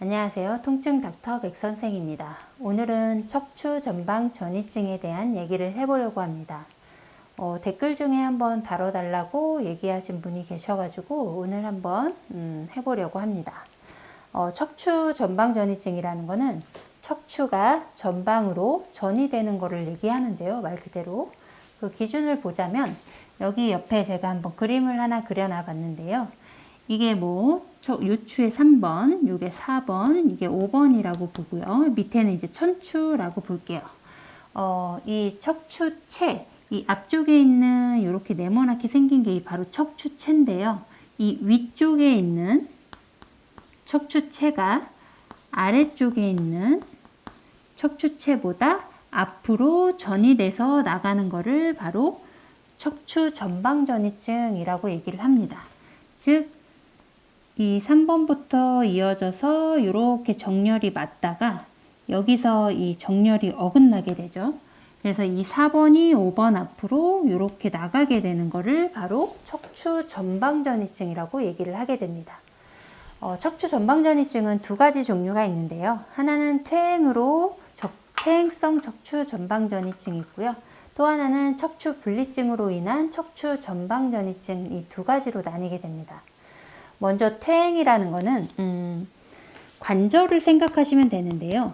안녕하세요. 통증 닥터 백 선생입니다. 오늘은 척추 전방 전이증에 대한 얘기를 해보려고 합니다. 댓글 중에 한번 다뤄달라고 얘기하신 분이 계셔가지고 오늘 한번 해보려고 합니다. 척추 전방 전이증이라는 거는 척추가 전방으로 전이 되는 거를 얘기하는데요. 말 그대로 그 기준을 보자면 여기 옆에 제가 한번 그림을 하나 그려놔 봤는데요. 이게 요추에 3번, 요게 4번, 이게 5번이라고 보고요. 밑에는 이제 천추라고 볼게요. 이 척추체, 이 앞쪽에 있는 이렇게 네모나게 생긴 게 바로 척추체인데요. 이 위쪽에 있는 척추체가 아래쪽에 있는 척추체보다 앞으로 전이 돼서 나가는 거를 바로 척추 전방전이증이라고 얘기를 합니다. 즉, 이 3번부터 이어져서 이렇게 정렬이 맞다가 여기서 이 정렬이 어긋나게 되죠. 그래서 이 4번이 5번 앞으로 이렇게 나가게 되는 거를 바로 척추 전방전이증이라고 얘기를 하게 됩니다. 척추 전방전이증은 두 가지 종류가 있는데요. 하나는 퇴행성 척추 전방전이증이 있고요. 또 하나는 척추 분리증으로 인한 척추 전방전이증, 이 두 가지로 나뉘게 됩니다. 먼저 퇴행이라는 거는 관절을 생각하시면 되는데요.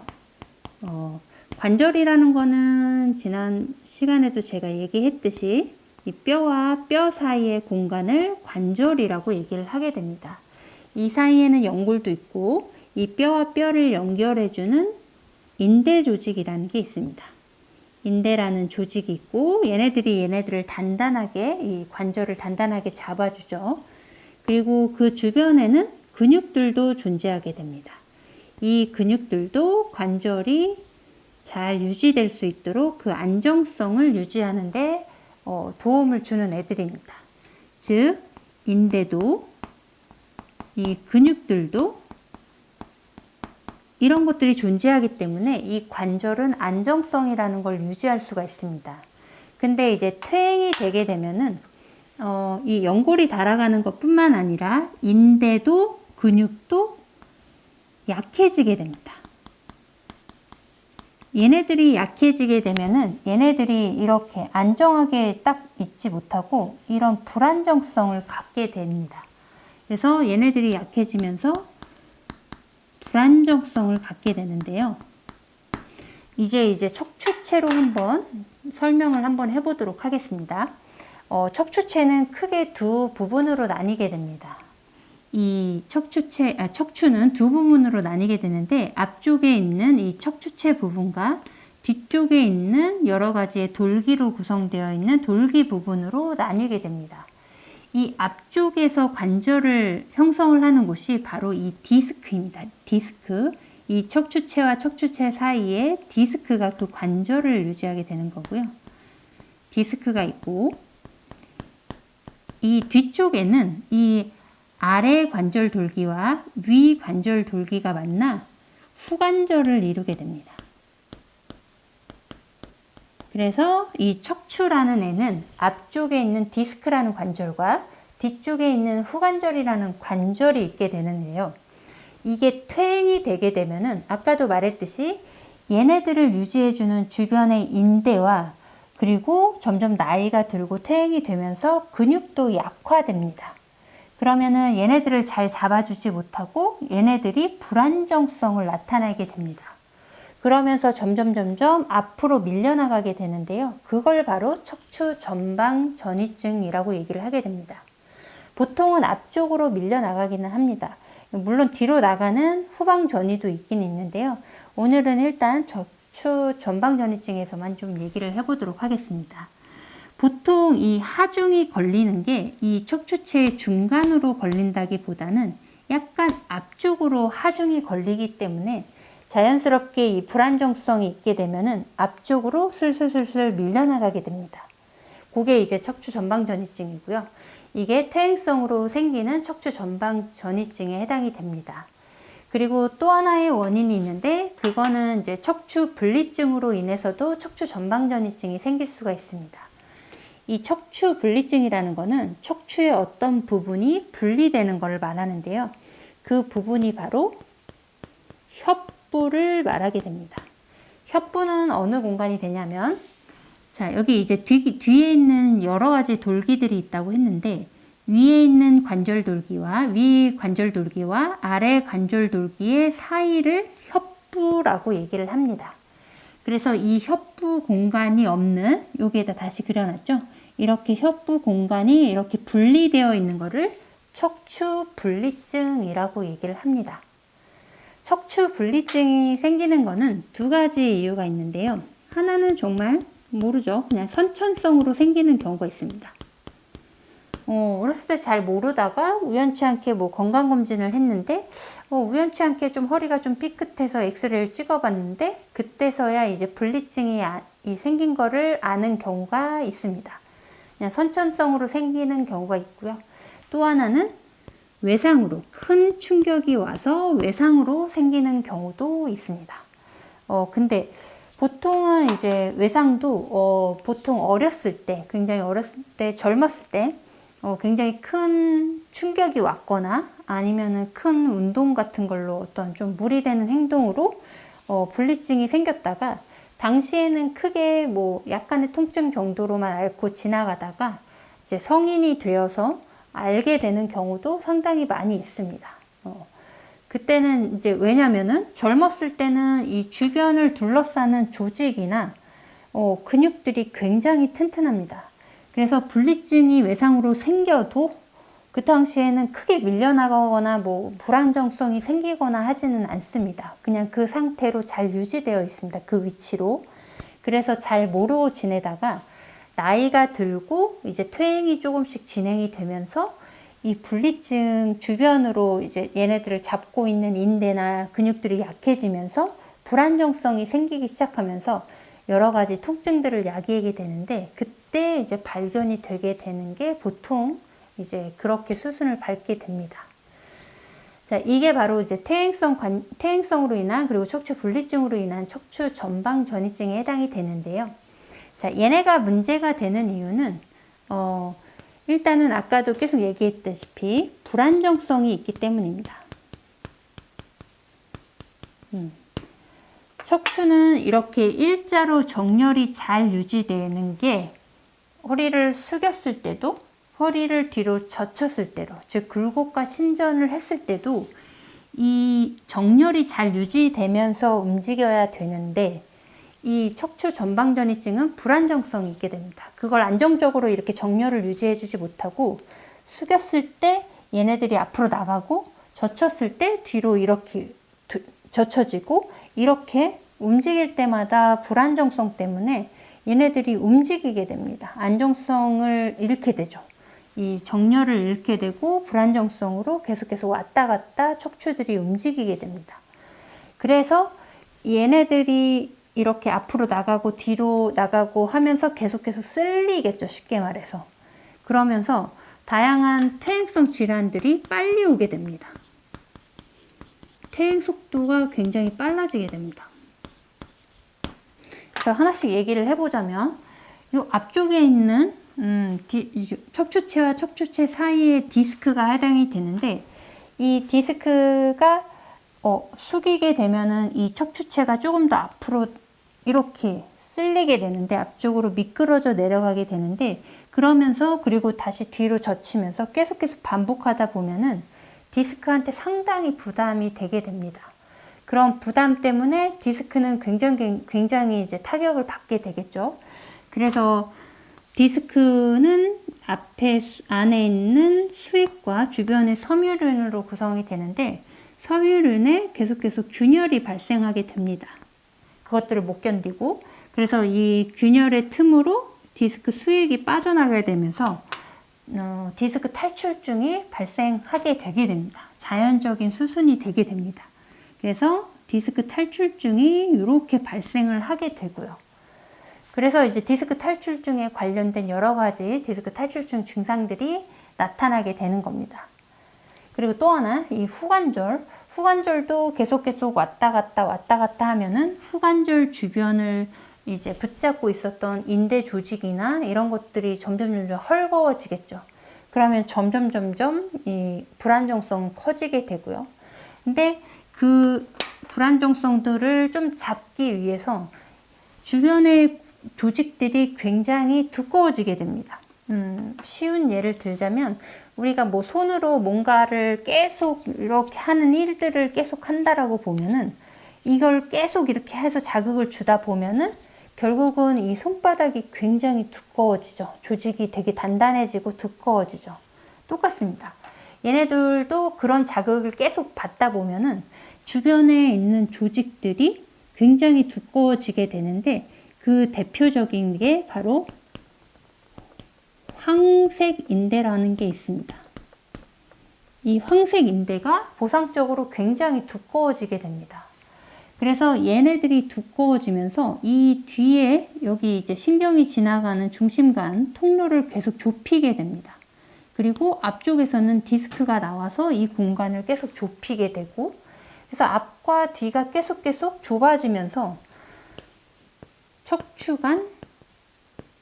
관절이라는 거는 지난 시간에도 제가 얘기했듯이 이 뼈와 뼈 사이의 공간을 관절이라고 얘기를 하게 됩니다. 이 사이에는 연골도 있고 이 뼈와 뼈를 연결해주는 인대 조직이라는 게 있습니다. 인대라는 조직이 있고 얘네들을 단단하게, 이 관절을 단단하게 잡아주죠. 그리고 그 주변에는 근육들도 존재하게 됩니다. 이 근육들도 관절이 잘 유지될 수 있도록 그 안정성을 유지하는 데 도움을 주는 애들입니다. 즉, 인대도 이 근육들도 이런 것들이 존재하기 때문에 이 관절은 안정성이라는 걸 유지할 수가 있습니다. 근데 이제 퇴행이 되게 되면은 이 연골이 닳아가는 것뿐만 아니라 인대도 근육도 약해지게 됩니다. 얘네들이 약해지게 되면은 얘네들이 이렇게 안정하게 딱 있지 못하고 이런 불안정성을 갖게 됩니다. 그래서 얘네들이 약해지면서 불안정성을 갖게 되는데요. 이제 척추체로 한번 설명을 한번 해보도록 하겠습니다. 척추체는 크게 두 부분으로 나뉘게 됩니다. 이 척추는 두 부분으로 나뉘게 되는데 앞쪽에 있는 이 척추체 부분과 뒤쪽에 있는 여러 가지의 돌기로 구성되어 있는 돌기 부분으로 나뉘게 됩니다. 이 앞쪽에서 관절을 형성을 하는 곳이 바로 이 디스크입니다. 디스크. 이 척추체와 척추체 사이에 디스크가 그 관절을 유지하게 되는 거고요. 디스크가 있고 이 뒤쪽에는 이 아래 관절 돌기와 위 관절 돌기가 만나 후관절을 이루게 됩니다. 그래서 이 척추라는 애는 앞쪽에 있는 디스크라는 관절과 뒤쪽에 있는 후관절이라는 관절이 있게 되는데요. 이게 퇴행이 되게 되면은 아까도 말했듯이 얘네들을 유지해주는 주변의 인대와 그리고 점점 나이가 들고 퇴행이 되면서 근육도 약화됩니다. 그러면은 얘네들을 잘 잡아주지 못하고 얘네들이 불안정성을 나타내게 됩니다. 그러면서 점점 앞으로 밀려나가게 되는데요. 그걸 바로 척추 전방 전이증이라고 얘기를 하게 됩니다. 보통은 앞쪽으로 밀려나가기는 합니다. 물론 뒤로 나가는 후방 전이도 있긴 있는데요. 오늘은 일단 척추 전방 전이증에서만 좀 얘기를 해보도록 하겠습니다. 보통 이 하중이 걸리는 게 이 척추체의 중간으로 걸린다기보다는 약간 앞쪽으로 하중이 걸리기 때문에 자연스럽게 이 불안정성이 있게 되면은 앞쪽으로 슬슬 밀려나가게 됩니다. 그게 이제 척추 전방 전이증이고요. 이게 퇴행성으로 생기는 척추 전방 전이증에 해당이 됩니다. 그리고 또 하나의 원인이 있는데 그거는 이제 척추 분리증으로 인해서도 척추 전방 전이증이 생길 수가 있습니다. 이 척추 분리증이라는 거는 척추의 어떤 부분이 분리되는 걸 말하는데요. 그 부분이 바로 협부를 말하게 됩니다. 협부는 어느 공간이 되냐면, 자, 여기 이제 뒤에 있는 여러 가지 돌기들이 있다고 했는데, 위에 있는 관절돌기와 위 관절돌기와 아래 관절돌기의 사이를 협부라고 얘기를 합니다. 그래서 이 협부 공간이 없는, 여기에다 다시 그려놨죠? 이렇게 협부 공간이 이렇게 분리되어 있는 거를 척추 분리증이라고 얘기를 합니다. 척추 분리증이 생기는 거는 두 가지 이유가 있는데요. 하나는 정말 모르죠. 그냥 선천성으로 생기는 경우가 있습니다. 어렸을 때 잘 모르다가 우연치 않게 뭐 건강검진을 했는데, 우연치 않게 좀 허리가 좀 삐끗해서 엑스레이를 찍어봤는데, 그때서야 이제 분리증이 생긴 거를 아는 경우가 있습니다. 그냥 선천성으로 생기는 경우가 있고요. 또 하나는 외상으로, 큰 충격이 와서 외상으로 생기는 경우도 있습니다. 근데 보통은 이제 외상도 보통 어렸을 때, 굉장히 어렸을 때, 젊었을 때 굉장히 큰 충격이 왔거나 아니면은 큰 운동 같은 걸로 어떤 좀 무리되는 행동으로 분리증이 생겼다가 당시에는 크게 뭐 약간의 통증 정도로만 앓고 지나가다가 이제 성인이 되어서 알게 되는 경우도 상당히 많이 있습니다. 그때는 이제 왜냐면은 젊었을 때는 이 주변을 둘러싸는 조직이나 근육들이 굉장히 튼튼합니다. 그래서 분리증이 외상으로 생겨도 그 당시에는 크게 밀려나거나 뭐 불안정성이 생기거나 하지는 않습니다. 그냥 그 상태로 잘 유지되어 있습니다. 그 위치로. 그래서 잘 모르고 지내다가 나이가 들고 이제 퇴행이 조금씩 진행이 되면서 이 분리증 주변으로 이제 얘네들을 잡고 있는 인대나 근육들이 약해지면서 불안정성이 생기기 시작하면서 여러 가지 통증들을 야기하게 되는데, 그때 이제 발견이 되게 되는 게 보통 이제 그렇게 수순을 밟게 됩니다. 자, 이게 바로 이제 퇴행성으로 인한, 그리고 척추 분리증으로 인한 척추 전방 전이증에 해당이 되는데요. 자, 얘네가 문제가 되는 이유는 일단은 아까도 계속 얘기했다시피 불안정성이 있기 때문입니다. 척추는 이렇게 일자로 정렬이 잘 유지되는 게 허리를 숙였을 때도, 허리를 뒤로 젖혔을 때도, 즉 굴곡과 신전을 했을 때도 이 정렬이 잘 유지되면서 움직여야 되는데, 이 척추 전방전이증은 불안정성이 있게 됩니다. 그걸 안정적으로 이렇게 정렬을 유지해주지 못하고 숙였을 때 얘네들이 앞으로 나가고 젖혔을 때 뒤로 이렇게 젖혀지고, 이렇게 움직일 때마다 불안정성 때문에 얘네들이 움직이게 됩니다. 안정성을 잃게 되죠. 이 정렬을 잃게 되고 불안정성으로 계속 왔다 갔다 척추들이 움직이게 됩니다. 그래서 얘네들이 이렇게 앞으로 나가고 뒤로 나가고 하면서 계속해서 쓸리겠죠. 쉽게 말해서. 그러면서 다양한 퇴행성 질환들이 빨리 오게 됩니다. 퇴행 속도가 굉장히 빨라지게 됩니다. 그래서 하나씩 얘기를 해보자면, 이 앞쪽에 있는 척추체와 척추체 사이에 디스크가 해당이 되는데, 이 디스크가 숙이게 되면은 이 척추체가 조금 더 앞으로 이렇게 쓸리게 되는데, 앞쪽으로 미끄러져 내려가게 되는데, 그러면서 그리고 다시 뒤로 젖히면서 계속해서 반복하다 보면은 디스크한테 상당히 부담이 되게 됩니다. 그런 부담 때문에 디스크는 굉장히 이제 타격을 받게 되겠죠. 그래서 디스크는 안에 있는 수익과 주변의 섬유륜으로 구성이 되는데, 섬유륜에 계속해서 균열이 발생하게 됩니다. 그것들을 못 견디고, 그래서 이 균열의 틈으로 디스크 수익이 빠져나가게 되면서 디스크 탈출증이 발생하게 되게 됩니다. 자연적인 수순이 되게 됩니다. 그래서 디스크 탈출증이 이렇게 발생을 하게 되고요. 그래서 이제 디스크 탈출증에 관련된 여러 가지 디스크 탈출증 증상들이 나타나게 되는 겁니다. 그리고 또 하나, 이 후관절도 계속 왔다 갔다 하면은 후관절 주변을 이제 붙잡고 있었던 인대 조직이나 이런 것들이 점점 헐거워지겠죠. 그러면 점점 이 불안정성은 커지게 되고요. 근데 그 불안정성들을 좀 잡기 위해서 주변의 조직들이 굉장히 두꺼워지게 됩니다. 쉬운 예를 들자면 우리가 뭐 손으로 뭔가를 계속 이렇게 하는 일들을 계속 한다라고 보면은 이걸 계속 이렇게 해서 자극을 주다 보면은 결국은 이 손바닥이 굉장히 두꺼워지죠. 조직이 되게 단단해지고 두꺼워지죠. 똑같습니다. 얘네들도 그런 자극을 계속 받다 보면은 주변에 있는 조직들이 굉장히 두꺼워지게 되는데 그 대표적인 게 바로 황색인대라는 게 있습니다. 이 황색인대가 보상적으로 굉장히 두꺼워지게 됩니다. 그래서 얘네들이 두꺼워지면서 이 뒤에 여기 이제 신경이 지나가는 중심간 통로를 계속 좁히게 됩니다. 그리고 앞쪽에서는 디스크가 나와서 이 공간을 계속 좁히게 되고, 그래서 앞과 뒤가 계속 좁아지면서 척추관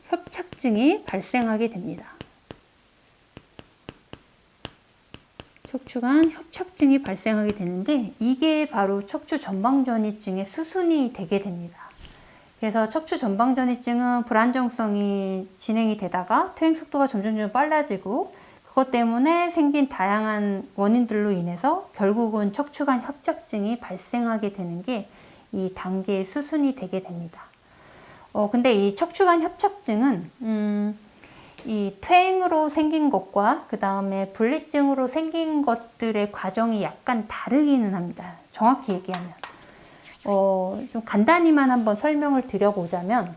협착증이 발생하게 됩니다. 척추관 협착증이 발생하게 되는데 이게 바로 척추 전방전이증의 수순이 되게 됩니다. 그래서 척추 전방전이증은 불안정성이 진행이 되다가 퇴행 속도가 점점 빨라지고 그것 때문에 생긴 다양한 원인들로 인해서 결국은 척추관 협착증이 발생하게 되는 게 이 단계의 수순이 되게 됩니다. 근데 이 척추관 협착증은 이 퇴행으로 생긴 것과 그 다음에 분리증으로 생긴 것들의 과정이 약간 다르기는 합니다. 정확히 얘기하면 좀 간단히만 한번 설명을 드려보자면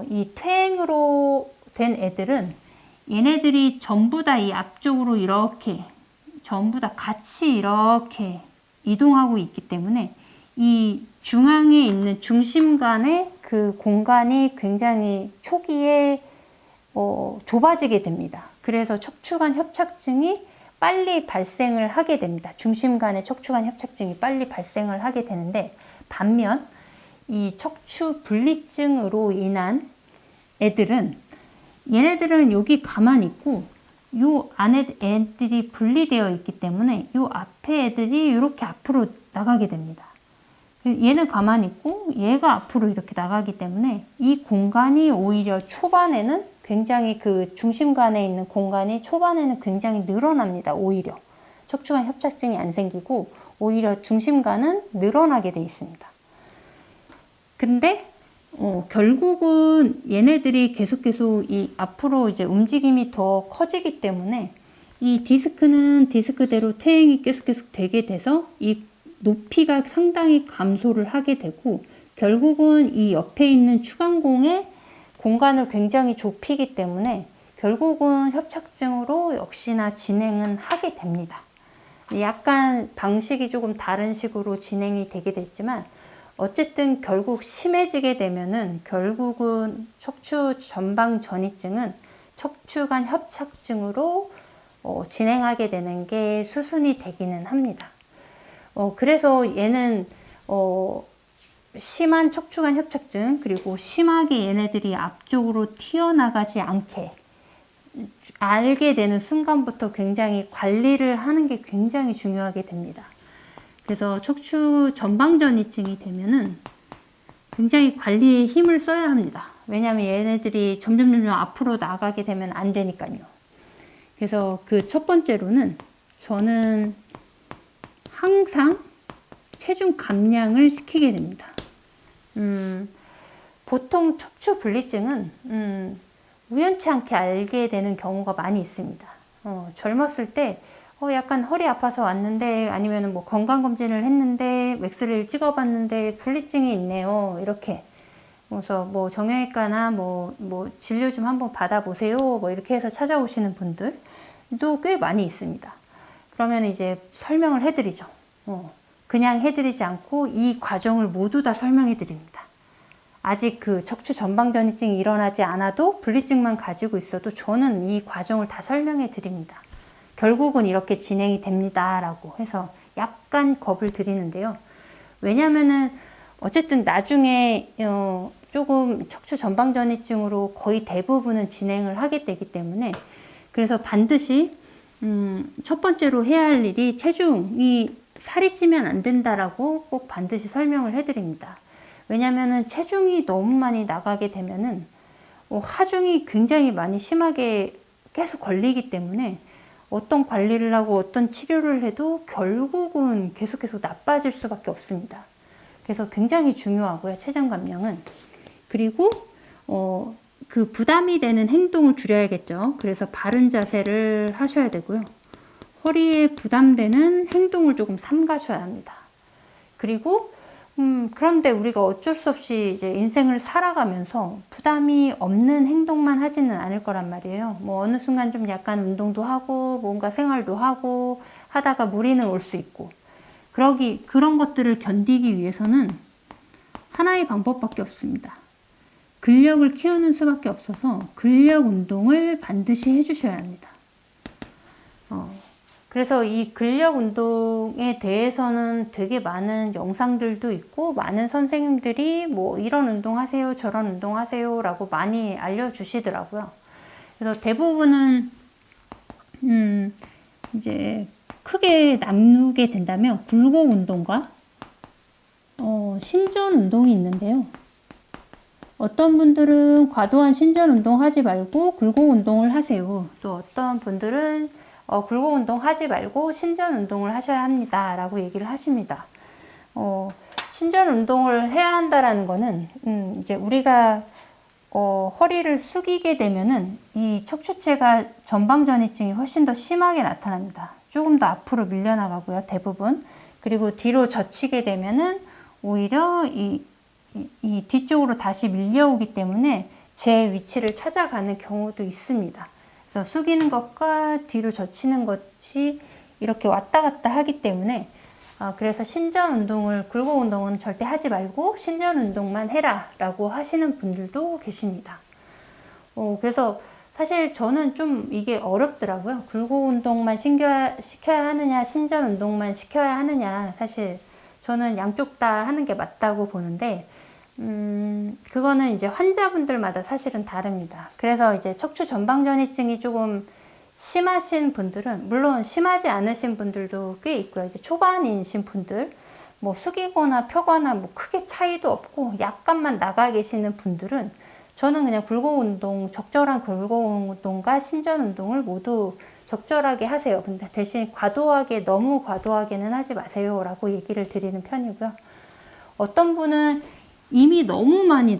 이 퇴행으로 된 애들은 얘네들이 전부 다 이 앞쪽으로 이렇게 전부 다 같이 이렇게 이동하고 있기 때문에 이 중앙에 있는 중심간의 그 공간이 굉장히 초기에 좁아지게 됩니다. 그래서 척추관 협착증이 빨리 발생을 하게 됩니다. 중심간의 척추관 협착증이 빨리 발생을 하게 되는데 반면 이 척추 분리증으로 인한 애들은 얘네들은 여기 가만히 있고 요 안에 애들이 분리되어 있기 때문에 요 앞에 애들이 이렇게 앞으로 나가게 됩니다. 얘는 가만히 있고 얘가 앞으로 이렇게 나가기 때문에 이 공간이 오히려 초반에는 굉장히 그 중심간에 있는 공간이 초반에는 굉장히 늘어납니다. 오히려 척추관 협착증이 안 생기고 오히려 중심간은 늘어나게 돼 있습니다. 근데 결국은 얘네들이 계속 이 앞으로 이제 움직임이 더 커지기 때문에 이 디스크는 디스크대로 퇴행이 계속 되게 돼서 이 높이가 상당히 감소를 하게 되고 결국은 이 옆에 있는 추간공의 공간을 굉장히 좁히기 때문에 결국은 협착증으로 역시나 진행은 하게 됩니다. 약간 방식이 조금 다른 식으로 진행이 되게 됐지만 어쨌든 결국 심해지게 되면은 결국은 척추 전방 전이증은 척추관 협착증으로 진행하게 되는 게 수순이 되기는 합니다. 그래서 얘는 심한 척추관 협착증 그리고 심하게 얘네들이 앞쪽으로 튀어나가지 않게 알게 되는 순간부터 굉장히 관리를 하는 게 굉장히 중요하게 됩니다. 그래서 척추 전방전이증이 되면은 굉장히 관리에 힘을 써야 합니다. 왜냐하면 얘네들이 점점 앞으로 나가게 되면 안 되니까요. 그래서 그 첫 번째로는 저는 항상 체중 감량을 시키게 됩니다. 보통 척추 분리증은 우연치 않게 알게 되는 경우가 많이 있습니다. 젊었을 때 약간 허리 아파서 왔는데 아니면 뭐 건강검진을 했는데 엑스레이를 찍어봤는데 분리증이 있네요. 이렇게 그래서 뭐 정형외과나 뭐 진료 좀 한번 받아보세요. 뭐 이렇게 해서 찾아오시는 분들도 꽤 많이 있습니다. 그러면 이제 설명을 해드리죠. 그냥 해드리지 않고 이 과정을 모두 다 설명해 드립니다. 아직 그 척추 전방전이증이 일어나지 않아도 분리증만 가지고 있어도 저는 이 과정을 다 설명해 드립니다. 결국은 이렇게 진행이 됩니다 라고 해서 약간 겁을 드리는데요. 왜냐면은 어쨌든 나중에 조금 척추 전방전이증으로 거의 대부분은 진행을 하게 되기 때문에 그래서 반드시 첫 번째로 해야 할 일이 체중이 살이 찌면 안 된다라고 꼭 반드시 설명을 해드립니다. 왜냐면은 체중이 너무 많이 나가게 되면은 하중이 굉장히 많이 심하게 계속 걸리기 때문에 어떤 관리를 하고 어떤 치료를 해도 결국은 계속 나빠질 수밖에 없습니다. 그래서 굉장히 중요하고요, 체중 감량은. 그리고 그 부담이 되는 행동을 줄여야겠죠. 그래서 바른 자세를 하셔야 되고요. 허리에 부담되는 행동을 조금 삼가셔야 합니다. 그리고 그런데 우리가 어쩔 수 없이 이제 인생을 살아가면서 부담이 없는 행동만 하지는 않을 거란 말이에요. 뭐 어느 순간 좀 약간 운동도 하고 뭔가 생활도 하고 하다가 무리는 올 수 있고, 그런 것들을 견디기 위해서는 하나의 방법밖에 없습니다. 근력을 키우는 수밖에 없어서 근력 운동을 반드시 해주셔야 합니다. 그래서 이 근력 운동에 대해서는 되게 많은 영상들도 있고 많은 선생님들이 뭐 이런 운동 하세요, 저런 운동 하세요 라고 많이 알려주시더라고요. 그래서 대부분은 이제 크게 나누게 된다면 굴곡 운동과 신전 운동이 있는데요. 어떤 분들은 과도한 신전 운동 하지 말고 굴곡 운동을 하세요. 또 어떤 분들은 굴곡 운동 하지 말고 신전 운동을 하셔야 합니다 라고 얘기를 하십니다. 신전 운동을 해야 한다라는 거는 이제 우리가 허리를 숙이게 되면은 이 척추체가 전방전이증이 훨씬 더 심하게 나타납니다. 조금 더 앞으로 밀려나가고요, 대부분. 그리고 뒤로 젖히게 되면은 오히려 이 뒤쪽으로 다시 밀려오기 때문에 제 위치를 찾아가는 경우도 있습니다. 그래서 숙이는 것과 뒤로 젖히는 것이 이렇게 왔다 갔다 하기 때문에 그래서 신전 운동을, 굴곡 운동은 절대 하지 말고 신전 운동만 해라 라고 하시는 분들도 계십니다. 그래서 사실 저는 좀 이게 어렵더라고요. 굴곡 운동만 시켜야 하느냐, 신전 운동만 시켜야 하느냐. 사실 저는 양쪽 다 하는 게 맞다고 보는데 그거는 이제 환자분들마다 사실은 다릅니다. 그래서 이제 척추 전방전이증이 조금 심하신 분들은, 물론 심하지 않으신 분들도 꽤 있고요. 이제 초반이신 분들, 뭐 숙이거나 펴거나 뭐 크게 차이도 없고 약간만 나가 계시는 분들은 저는 그냥 굴곡 운동, 적절한 굴곡 운동과 신전 운동을 모두 적절하게 하세요. 근데 대신 너무 과도하게는 하지 마세요 라고 얘기를 드리는 편이고요. 어떤 분은 이미 너무 많이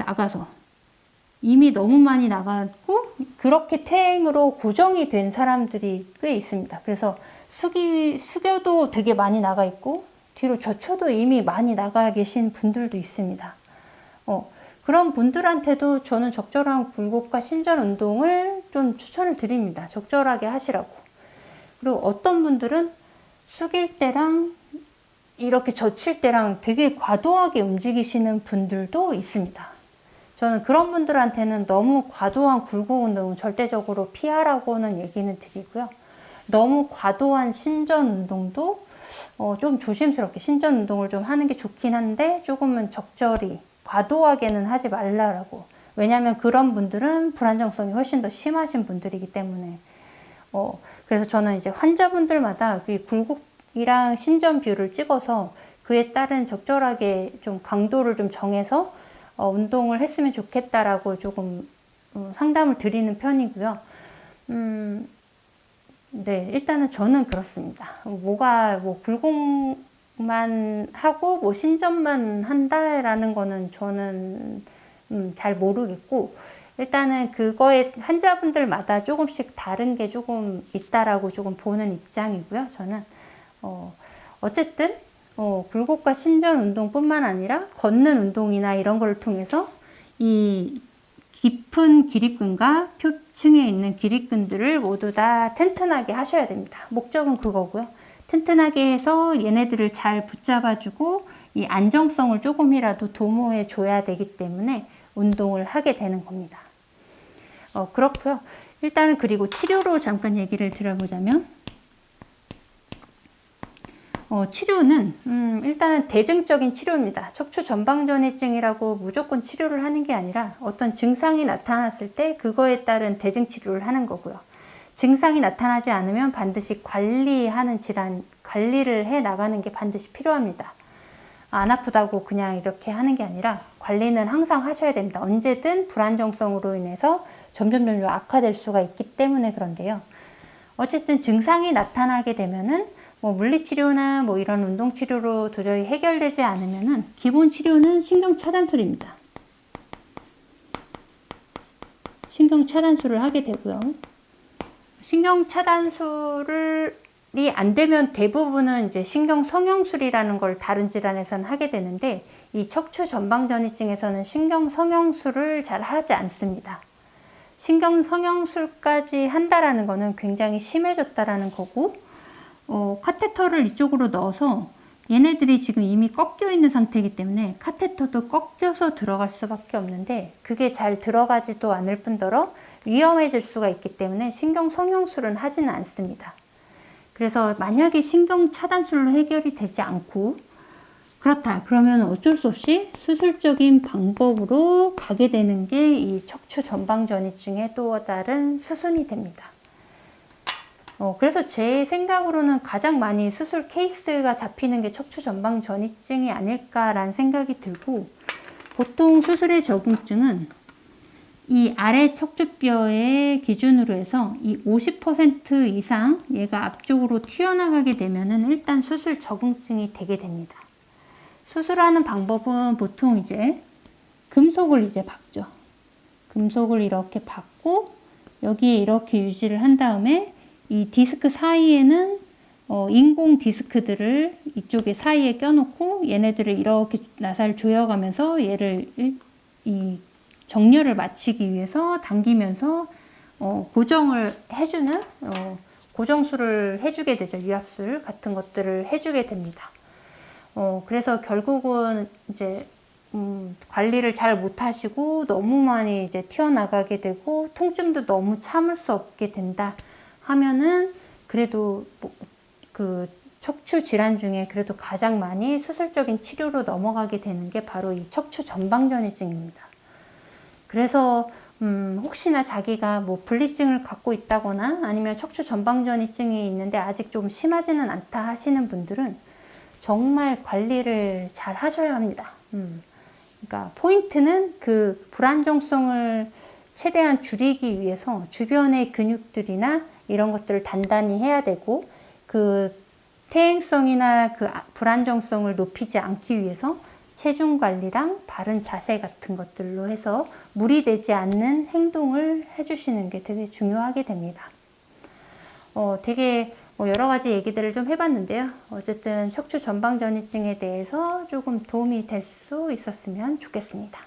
나가고 그렇게 퇴행으로 고정이 된 사람들이 꽤 있습니다. 그래서 숙여도 되게 많이 나가 있고 뒤로 젖혀도 이미 많이 나가 계신 분들도 있습니다. 그런 분들한테도 저는 적절한 굴곡과 신전 운동을 좀 추천을 드립니다. 적절하게 하시라고. 그리고 어떤 분들은 숙일 때랑 이렇게 젖힐 때랑 되게 과도하게 움직이시는 분들도 있습니다. 저는 그런 분들한테는 너무 과도한 굴곡 운동은 절대적으로 피하라고는 얘기는 드리고요. 너무 과도한 신전 운동도 좀 조심스럽게 신전 운동을 좀 하는 게 좋긴 한데 조금은 적절히, 과도하게는 하지 말라라고. 왜냐하면 그런 분들은 불안정성이 훨씬 더 심하신 분들이기 때문에. 그래서 저는 이제 환자분들마다 그 굴곡이랑 신전 뷰를 찍어서 그에 따른 적절하게 좀 강도를 좀 정해서 운동을 했으면 좋겠다라고 조금 상담을 드리는 편이고요. 네, 일단은 저는 그렇습니다. 뭐 굴곡만 하고 뭐 신전만 한다라는 거는 저는 잘 모르겠고, 일단은 그거에 환자분들마다 조금씩 다른 게 조금 있다라고 조금 보는 입장이고요. 저는 어쨌든 굴곡과 신전 운동뿐만 아니라 걷는 운동이나 이런 걸 통해서 이 깊은 기립근과 표층에 있는 기립근들을 모두 다 튼튼하게 하셔야 됩니다. 목적은 그거고요. 튼튼하게 해서 얘네들을 잘 붙잡아주고 이 안정성을 조금이라도 도모해 줘야 되기 때문에 운동을 하게 되는 겁니다. 그렇고요. 일단은 그리고 치료로 잠깐 얘기를 드려보자면, 치료는 일단은 대증적인 치료입니다. 척추 전방전이증이라고 무조건 치료를 하는 게 아니라 어떤 증상이 나타났을 때 그거에 따른 대증 치료를 하는 거고요. 증상이 나타나지 않으면 반드시 관리하는 질환, 관리를 해 나가는 게 반드시 필요합니다. 안 아프다고 그냥 이렇게 하는 게 아니라 관리는 항상 하셔야 됩니다. 언제든 불안정성으로 인해서 점점 악화될 수가 있기 때문에 그런데요. 어쨌든 증상이 나타나게 되면은 뭐 물리치료나 뭐 이런 운동치료로 도저히 해결되지 않으면은 기본 치료는 신경차단술입니다. 신경차단술을 하게 되고요. 신경차단술이 안 되면 대부분은 이제 신경성형술이라는 걸 다른 질환에서는 하게 되는데, 이 척추전방전이증에서는 신경성형술을 잘 하지 않습니다. 신경성형술까지 한다라는 거는 굉장히 심해졌다라는 거고, 카테터를 이쪽으로 넣어서 얘네들이 지금 이미 꺾여 있는 상태이기 때문에 카테터도 꺾여서 들어갈 수밖에 없는데, 그게 잘 들어가지도 않을 뿐더러 위험해질 수가 있기 때문에 신경성형술은 하지는 않습니다. 그래서 만약에 신경차단술로 해결이 되지 않고 그렇다 그러면 어쩔 수 없이 수술적인 방법으로 가게 되는 게 이 척추전방전이증의 또 다른 수순이 됩니다. 그래서 제 생각으로는 가장 많이 수술 케이스가 잡히는 게 척추전방전이증이 아닐까라는 생각이 들고, 보통 수술의 적응증은 이 아래 척추뼈의 기준으로 해서 이 50% 이상 얘가 앞쪽으로 튀어나가게 되면은 일단 수술 적응증이 되게 됩니다. 수술하는 방법은 보통 이제 금속을 이제 박죠. 금속을 이렇게 박고 여기에 이렇게 유지를 한 다음에 이 디스크 사이에는 인공 디스크들을 이쪽에 사이에 껴놓고 얘네들을 이렇게 나사를 조여가면서 얘를 이 정렬을 마치기 위해서 당기면서 고정을 해주는 고정술을 해주게 되죠. 유압술 같은 것들을 해주게 됩니다. 그래서 결국은 이제 관리를 잘 못하시고 너무 많이 이제 튀어나가게 되고 통증도 너무 참을 수 없게 된다 하면은, 그래도 그 척추 질환 중에 그래도 가장 많이 수술적인 치료로 넘어가게 되는 게 바로 이 척추 전방전이증입니다. 그래서 혹시나 자기가 뭐 분리증을 갖고 있다거나 아니면 척추 전방전이증이 있는데 아직 좀 심하지는 않다 하시는 분들은 정말 관리를 잘 하셔야 합니다. 그러니까 포인트는 그 불안정성을 최대한 줄이기 위해서 주변의 근육들이나 이런 것들을 단단히 해야 되고, 그 퇴행성이나 그 불안정성을 높이지 않기 위해서 체중 관리랑 바른 자세 같은 것들로 해서 무리되지 않는 행동을 해주시는 게 되게 중요하게 됩니다. 되게 여러 가지 얘기들을 좀 해봤는데요. 어쨌든 척추 전방전이증에 대해서 조금 도움이 될 수 있었으면 좋겠습니다.